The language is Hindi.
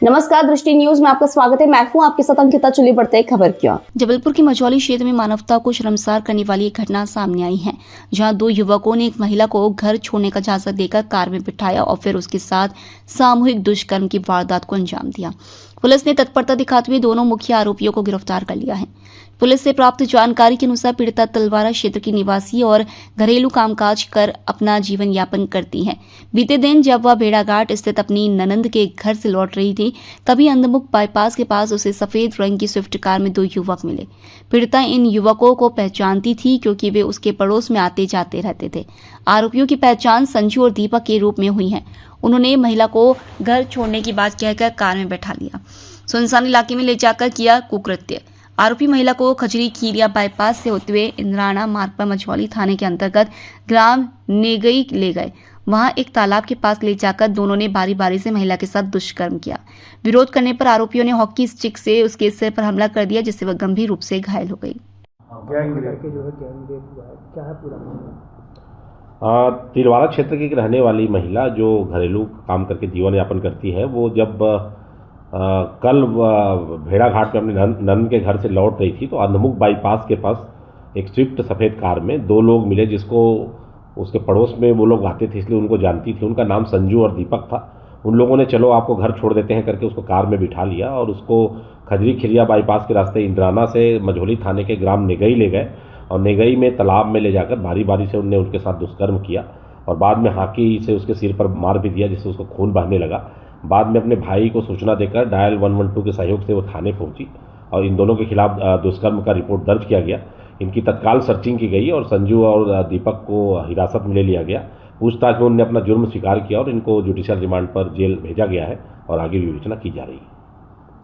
नमस्कार, दृष्टि न्यूज में आपका स्वागत है। मैं हूं आपके साथ अंकिता। चलिए बढ़ते हैं खबर की ओर। जबलपुर के मझौली क्षेत्र में मानवता को शर्मसार करने वाली एक घटना सामने आई है, जहां दो युवकों ने एक महिला को घर छोड़ने का झांसा देकर कार में बिठाया और फिर उसके साथ सामूहिक दुष्कर्म की वारदात को अंजाम दिया। पुलिस ने तत्परता दिखाते हुए दोनों मुख्य आरोपियों को गिरफ्तार कर लिया है। पुलिस से प्राप्त जानकारी के अनुसार पीड़िता तलवारा क्षेत्र की निवासी और घरेलू कामकाज कर अपना जीवन यापन करती है। बीते दिन जब वह भेड़ाघाट स्थित अपनी ननंद के घर से लौट रही थी, तभी अंधमुख बाईपास के पास उसे सफेद रंग की स्विफ्ट कार में दो युवक मिले। पीड़िता इन युवकों को पहचानती थी क्योंकि वे उसके पड़ोस में आते जाते रहते थे। आरोपियों की पहचान संजू और दीपक के रूप में हुई है। उन्होंने महिला को घर छोड़ने की बात कहकर कार में बैठा लिया, सुनसान इलाके में ले जाकर किया कुकृत्य। आरोपी महिला को खजरी खीरिया बाईपास से होते हुए इंद्राना मार्ग पर मझौली थाने के अंतर्गत ग्राम नेगई ले गए। वहां एक तालाब के पास ले जाकर दोनों ने बारी बारी से महिला के साथ दुष्कर्म किया। विरोध करने पर आरोपियों ने हॉकी स्टिक से उसके सिर पर हमला कर दिया, जिससे वह गंभीर रूप से घायल हो गई। तिलवारा क्षेत्र की रहने वाली महिला जो घरेलू काम करके जीवन यापन करती है, वो जब कल भेड़ाघाट में अपने ननद के घर से लौट रही थी तो अंधमुख बाईपास के पास एक स्विफ्ट सफ़ेद कार में दो लोग मिले, जिसको उसके पड़ोस में वो लोग आते थे इसलिए उनको जानती थी। उनका नाम संजू और दीपक था। उन लोगों ने चलो आपको घर छोड़ देते हैं करके उसको कार में बिठा लिया और उसको खजरी खिरिया बाईपास के रास्ते इंद्राना से मझौली थाने के ग्राम नेगई ले गए और नेगई में तालाब में ले जाकर बारी बारी से उनने उनके साथ दुष्कर्म किया और बाद में हाकी से उसके सिर पर मार भी दिया, जिससे उसको खून बहने लगा। बाद में अपने भाई को सूचना देकर डायल 112 के सहयोग से वो थाने पहुंची और इन दोनों के खिलाफ दुष्कर्म का रिपोर्ट दर्ज किया गया। इनकी तत्काल सर्चिंग की गई और संजू और दीपक को हिरासत में ले लिया गया। पूछताछ में उन्होंने अपना जुर्म स्वीकार किया और इनको जुडिशियल रिमांड पर जेल भेजा गया है और आगे विवेचना की जा रही है।